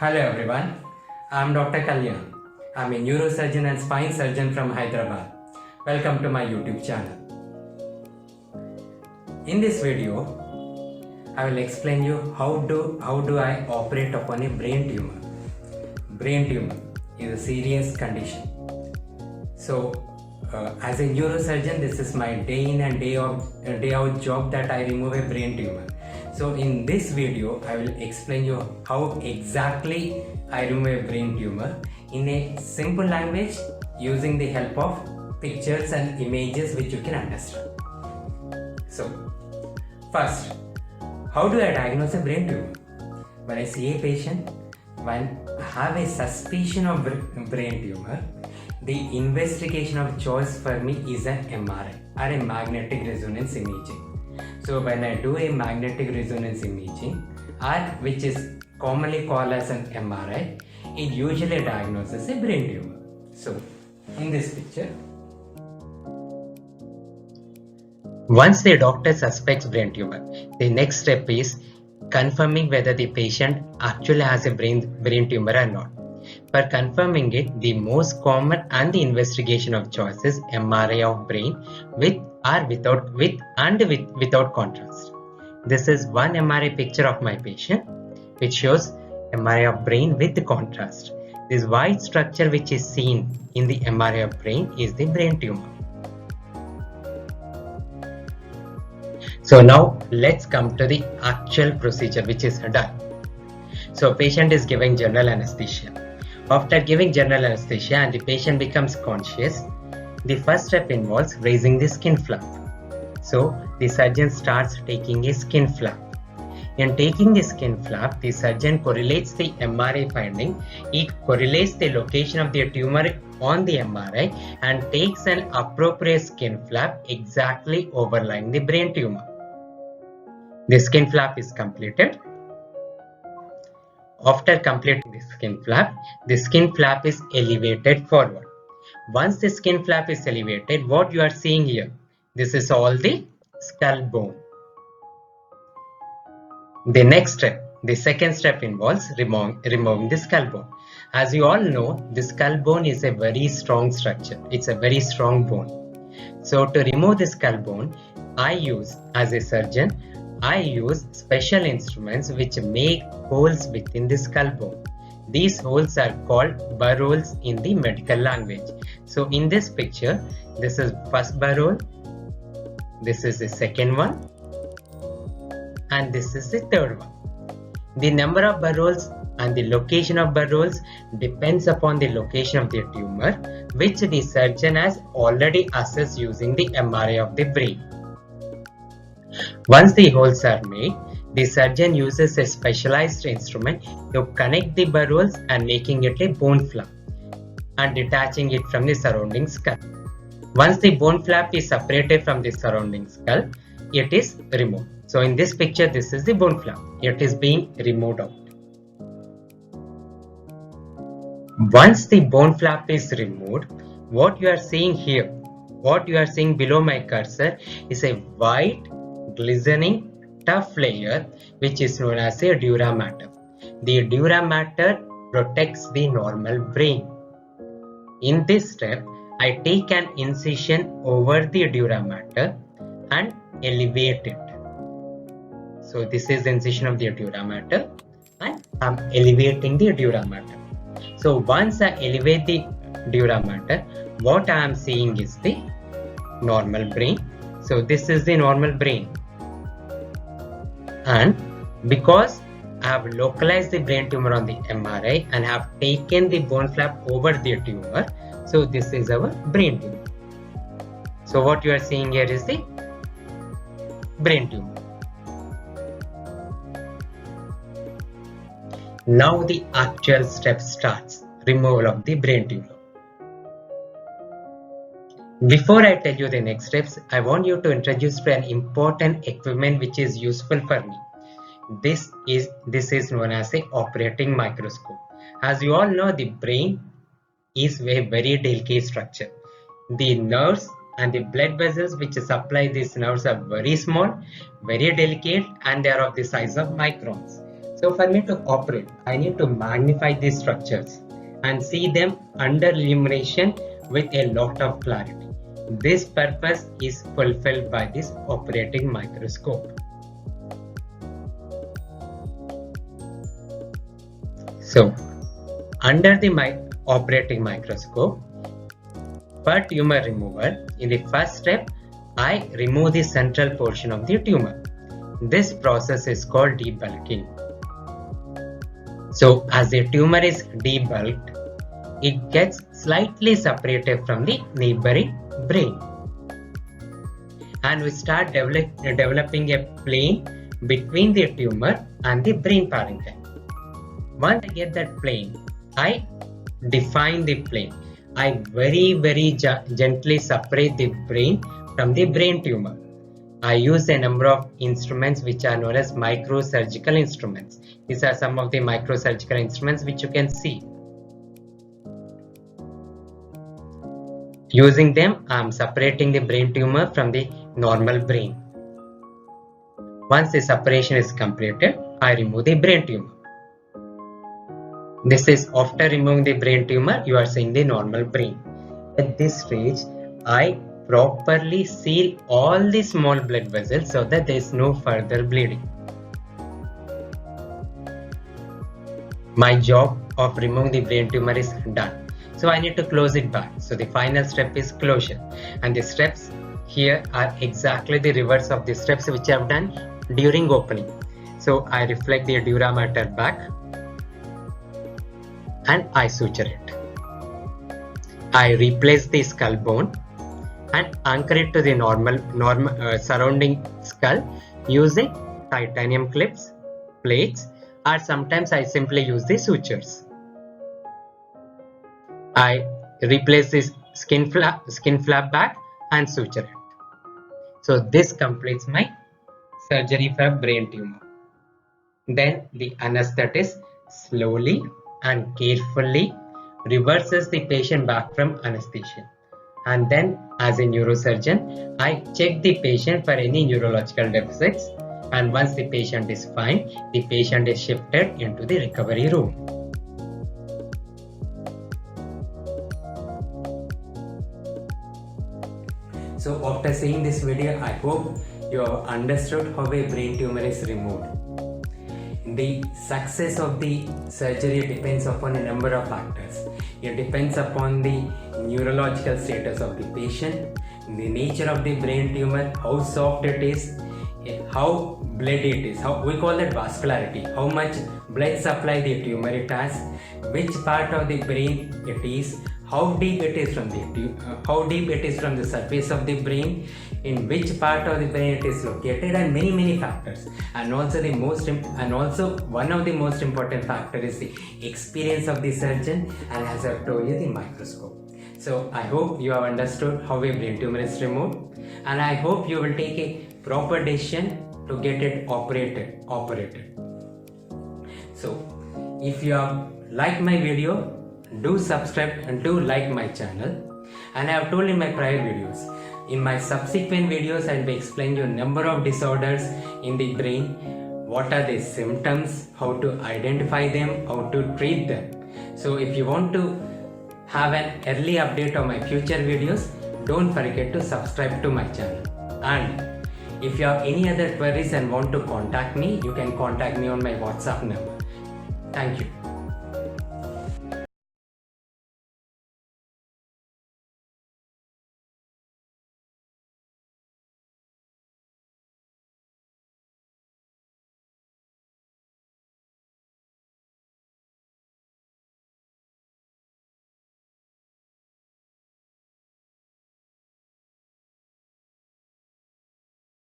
Hello everyone, I'm Dr. Kalyan. I'm a neurosurgeon and spine surgeon from Hyderabad. Welcome to my YouTube channel. In this video, I will explain you how do I operate upon a brain tumor. Brain tumor is a serious condition. So, as a neurosurgeon, this is my day in and day out job that I remove a brain tumor. So in this video, I will explain you how exactly I remove a brain tumor in a simple language using the help of pictures and images which you can understand. So first, how do I diagnose a brain tumor? When I see a patient, when I have a suspicion of brain tumor, the investigation of choice for me is an MRI or a magnetic resonance imaging. So when I do a magnetic resonance imaging, or which is commonly called as an MRI, it usually diagnoses a brain tumor. So in this picture, once the doctor suspects brain tumor, the next step is confirming whether the patient actually has a brain tumor or not. For confirming it, the most common and the investigation of choice is MRI of brain with or without contrast. This is one MRI picture of my patient which shows MRI of brain with contrast. This white structure which is seen in the MRI of brain is the brain tumor. So now let's come to the actual procedure which is done. So patient is giving general anesthesia. After giving general anesthesia and the patient becomes conscious, the first step involves raising the skin flap. So the surgeon starts taking a skin flap. In taking the skin flap, the surgeon correlates the MRI finding. It correlates the location of the tumor on the MRI and takes an appropriate skin flap exactly overlying the brain tumor. The skin flap is completed. After completing the skin flap is elevated forward. Once the skin flap is elevated, what you are seeing here, this is all the skull bone. The next step, the second step involves removing the skull bone. As you all know, the skull bone is a very strong structure. It's a very strong bone. So to remove the skull bone, as a surgeon, I use special instruments which make holes within the skull bone. These holes are called burr holes in the medical language. So in this picture, this is first burr hole, this is the second one, and this is the third one. The number of burr holes and the location of burr holes depends upon the location of the tumor, which the surgeon has already assessed using the MRI of the brain. Once the holes are made, the surgeon uses a specialized instrument to connect the burr holes and making it a bone flap and detaching it from the surrounding skull. Once the bone flap is separated from the surrounding skull, it is removed. So in this picture, this is the bone flap. It is being removed out. Once the bone flap is removed, what you are seeing here, what you are seeing below my cursor is a white, glistening, tough layer which is known as a dura mater. The dura mater protects the normal brain. In this step, I take an incision over the dura mater and elevate it. So this is the incision of the dura mater and I am elevating the dura mater. So once I elevate the dura mater, what I am seeing is the normal brain. So this is the normal brain. And because I have localized the brain tumor on the MRI and have taken the bone flap over the tumor, so this is our brain tumor. So what you are seeing here is the brain tumor. Now the actual step starts, removal of the brain tumor. Before I tell you the next steps, I want you to introduce to an important equipment which is useful for me. This is known as a operating microscope. As you all know, the brain is a very delicate structure. The nerves and the blood vessels which supply these nerves are very small, very delicate, and they are of the size of microns. So for me to operate, I need to magnify these structures and see them under illumination with a lot of clarity. This purpose is fulfilled by this operating microscope. So under the operating microscope, for tumor removal, in the first step, I remove the central portion of the tumor. This process is called debulking. So as the tumor is debulked, it gets slightly separated from the neighboring brain. And we start developing a plane between the tumor and the brain parenchyma. Once I get that plane, I define the plane. I very gently separate the brain from the brain tumor. I use a number of instruments which are known as microsurgical instruments. These are some of the microsurgical instruments which you can see. Using them, I am separating the brain tumor from the normal brain. Once the separation is completed, I remove the brain tumor. This is after removing the brain tumor, you are seeing the normal brain. At this stage, I properly seal all the small blood vessels so that there is no further bleeding. My job of removing the brain tumor is done. So I need to close it back. So the final step is closure. And the steps here are exactly the reverse of the steps which I have done during opening. So I reflect the dura mater back and I suture it. I replace the skull bone and anchor it to the normal surrounding skull using titanium clips, plates, or sometimes I simply use the sutures. I replace this skin flap back and suture it. So this completes my surgery for brain tumor. Then the anesthetist slowly and carefully reverses the patient back from anesthesia. And then as a neurosurgeon, I check the patient for any neurological deficits, and once the patient is fine, the patient is shifted into the recovery room. So after seeing this video, I hope you have understood how a brain tumor is removed. The success of the surgery depends upon a number of factors. It depends upon the neurological status of the patient, the nature of the brain tumor, how soft it is, how bloody it is, how we call that vascularity, how much blood supply the tumor it has, which part of the brain it is, how deep it is from the surface of the brain, in which part of the brain it is located, and many factors. And also one of the most important factor is the experience of the surgeon, and as I told you, the microscope. So I hope you have understood how a brain tumor is removed, and I hope you will take a proper decision to get it operated. So if you have liked my video, do subscribe and do like my channel. And I have told in my prior videos, in my subsequent videos I will be explaining you a number of disorders in the brain, what are the symptoms, how to identify them, how to treat them. So if you want to have an early update of my future videos, don't forget to subscribe to my channel. And if you have any other queries and want to contact me, you can contact me on my WhatsApp number. Thank you.